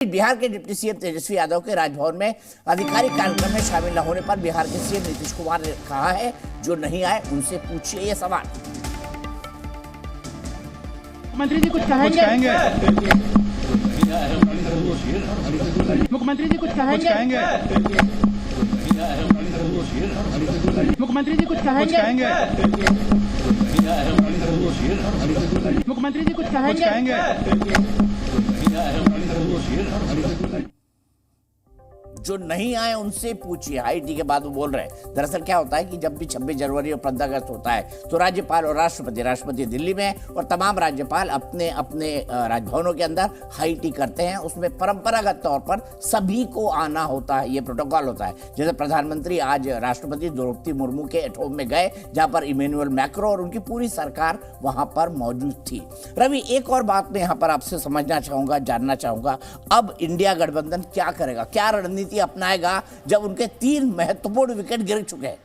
बिहार के deputy CM Tejashwi Yadav के राजभवन में आधिकारिक कार्यक्रम में शामिल न होने पर बिहार के सीएम नीतीश कुमार ने कहा है, जो नहीं आए उनसे पूछिए ये सवाल। मुख्यमंत्री जी कुछ कहेंगे? मुख्यमंत्री जी कुछ कहेंगे? मुख्यमंत्री जी कुछ कहेंगे? मुख्यमंत्री जी कुछ कहेंगे? जो नहीं आए उनसे पूछिए, हाईटी के बाद वो बोल रहे हैं। दरअसल क्या होता है कि जब भी 26 जनवरी और 15 अगस्त होता है तो राज्यपाल और राष्ट्रपति दिल्ली में और तमाम राज्यपाल अपने अपने राजभवनों के अंदर हाईटी करते हैं। उसमें परंपरागत तौर पर सभी को आना होता है, ये प्रोटोकॉल होता है। जैसे प्रधानमंत्री आज राष्ट्रपति द्रौपदी मुर्मू के एट होम में गए, जहां पर इमैनुअल मैक्रो और उनकी पूरी सरकार वहां पर मौजूद थी। रवि, एक और बात मैं यहाँ पर आपसे समझना चाहूंगा, जानना चाहूंगा, अब इंडिया गठबंधन क्या करेगा, क्या रणनीति अपनाएगा जब उनके 3 महत्वपूर्ण विकेट गिर चुके हैं?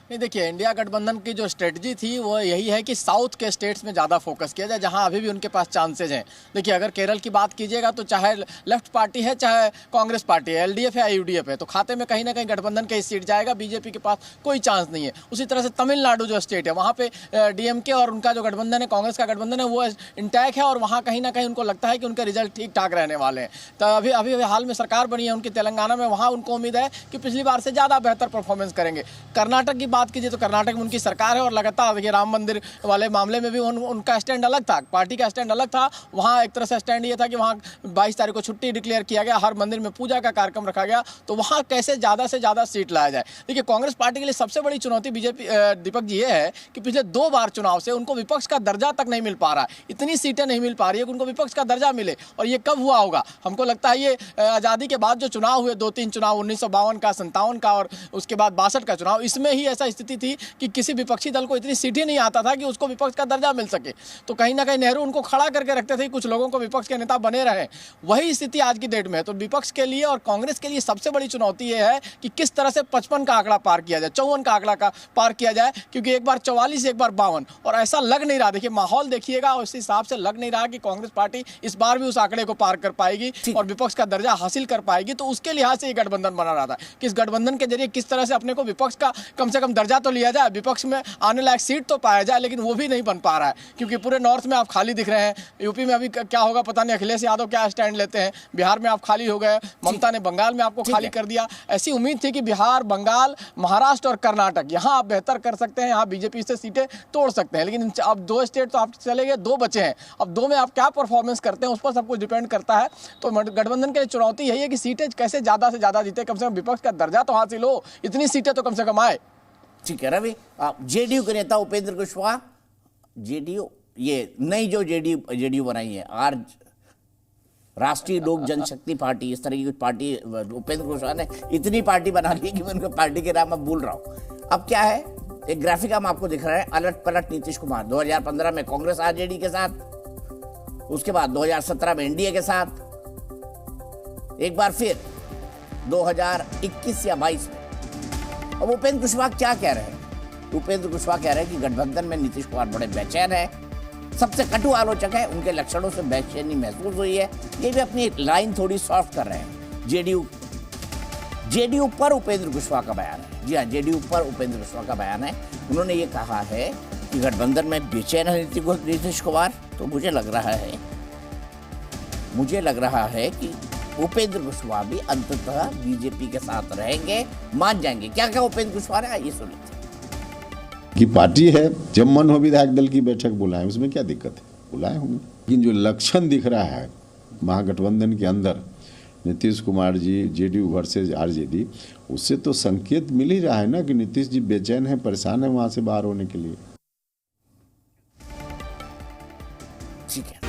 नहीं, देखिए, इंडिया गठबंधन की जो स्ट्रेटजी थी वो यही है कि साउथ के स्टेट्स में ज़्यादा फोकस किया जाए, जहां अभी भी उनके पास चांसेज हैं। देखिए, अगर केरल की बात कीजिएगा तो चाहे लेफ्ट पार्टी है, चाहे कांग्रेस पार्टी है, एलडीएफ है या यूडीएफ है, तो खाते में कहीं ना कहीं गठबंधन की सीट जाएगा। बीजेपी के पास कोई चांस नहीं है। उसी तरह से तमिलनाडु जो स्टेट है, वहाँ पे डीएमके और उनका जो गठबंधन है, कांग्रेस का गठबंधन है, वो इंटैक्ट है और वहाँ कहीं ना कहीं उनको लगता है कि उनके रिजल्ट ठीक ठाक रहने वाले हैं। तो अभी हाल में सरकार बनी है उनकी तेलंगाना में, वहाँ उनको उम्मीद है कि पिछली बार से ज़्यादा बेहतर परफॉर्मेंस करेंगे। कर्नाटक की बात कीजिए तो कर्नाटक में उनकी सरकार है और लगातार देखिए राम मंदिर वाले मामले में भी उनका स्टैंड अलग था, पार्टी का स्टैंड अलग था। वहाँ एक तरह से स्टैंड ये था कि वहाँ 22 तारीख को छुट्टी डिक्लेयर किया गया, हर मंदिर में पूजा का कार्यक्रम रखा गया। तो वहाँ कैसे ज़्यादा से ज़्यादा सीट लाया जाए। देखिए, कांग्रेस पार्टी के लिए सबसे बड़ी चुनौती बीजेपी दीपक जी ये है कि पिछले 2 बार चुनाव से उनको विपक्ष का दर्जा तक नहीं मिल पा रहा है। इतनी सीटें नहीं मिल पा रही है कि उनको विपक्ष का दर्जा मिले। और ये कब हुआ होगा? हमको लगता है ये आज़ादी के बाद जो चुनाव हुए, 2-3 चुनाव, 1952 का, 57 का और उसके बाद 62 का चुनाव, इसमें ही ऐसा स्थिति थी कि किसी विपक्षी दल को इतनी सीटें नहीं आता था कि उसको विपक्ष का दर्जा मिल सके। तो कहीं ना कहीं नेहरू उनको खड़ा करके रखते थे, कुछ लोगों को विपक्ष के नेता बने रहे। वही स्थिति आज की डेट में है। तो विपक्ष के लिए और कांग्रेस के लिए सबसे बड़ी चुनौती यह है कि किस तरह से 55 का आंकड़ा पार किया जाए, 54 का आंकड़ा पार किया जाए, क्योंकि एक बार 44, एक बार 52, और ऐसा लग नहीं रहा। देखिए, माहौल देखिएगा, उस हिसाब से लग नहीं रहा कि कांग्रेस पार्टी इस बार भी उस आंकड़े को पार कर पाएगी और विपक्ष का दर्जा हासिल कर पाएगी। तो उसके लिहाज से ये गठबंधन बना रहा था कि इस गठबंधन के जरिए किस तरह से अपने को विपक्ष का कम से कम दर्जा तो लिया जाए, विपक्ष में आने लायक सीट तो पाया जाए, लेकिन वो भी नहीं बन पा रहा है। क्योंकि पूरे नॉर्थ में आप खाली दिख रहे हैं। यूपी में अभी क्या होगा पता नहीं, अखिलेश यादव क्या स्टैंड लेते हैं। बिहार में आप खाली हो गए, ममता ने बंगाल में आपको खाली कर दिया। ऐसी उम्मीद थी कि बिहार, बंगाल, महाराष्ट्र और कर्नाटक, यहाँ आप बेहतर कर सकते हैं, यहाँ बीजेपी से सीटें तोड़ सकते हैं। लेकिन अब 2 स्टेट तो आप चले गए, 2 बचे हैं। अब 2 में आप क्या परफॉर्मेंस करते हैं उस पर सब कुछ डिपेंड करता है। तो गठबंधन के लिए चुनौती यही है कि सीटें कैसे ज़्यादा से ज़्यादा जीते, कम से कम विपक्ष का दर्जा तो हासिल हो, इतनी सीटें तो कम से कम आए। ठीक है रवि, जेडीयू के नेता उपेंद्र कुशवाहा, जेडीयू ये नई जो जेडीयू बनाई है, आज राष्ट्रीय लोक जनशक्ति पार्टी, इस तरह की कुछ पार्टी उपेंद्र कुशवाहा ने इतनी पार्टी बना ली कि मैं उनके पार्टी के नाम अब भूल रहा हूं। अब क्या है, एक ग्राफिक हम आपको दिख रहा है, अलट पलट नीतीश कुमार। 2015 में कांग्रेस आरजेडी के साथ, उसके बाद 2017 में एनडीए के साथ, एक बार फिर 2021 या 22 में। अब उपेंद्र कुशवाहा क्या कह रहे हैं? उपेंद्र कुशवाहा कह रहे हैं कि गठबंधन में नीतीश कुमार बड़े बेचैन है, सबसे कटु आलोचक है, उनके लक्षणों से बेचैनी महसूस हुई है। ये भी अपनी लाइन थोड़ी सॉफ्ट कर रहे हैं। जेडीयू पर उपेंद्र कुशवाहा का बयान है। जी हाँ, जेडीयू पर उपेंद्र कुशवाहा का बयान है। उन्होंने ये कहा है कि गठबंधन में बेचैन है नीतीश कुमार। तो मुझे लग रहा है कि उपेंद्र कुशवाहा भी अंततः बीजेपी के साथ रहेंगे, मान जाएंगे। क्या क्या उपेंद्र कुशवाहा ने, ये सुनिए। कि पार्टी है, जब मन हो विधायक दल की बैठक बुलाएं, उसमें क्या दिक्कत है, बुलाए होंगे। लेकिन जो लक्षण दिख रहा है महागठबंधन के अंदर, Nitish Kumar ji JDU versus RJD, उससे तो संकेत मिल ही रहा है ना कि नीतीश जी बेचैन है, परेशान है वहां से बाहर होने के लिए। ठीक है।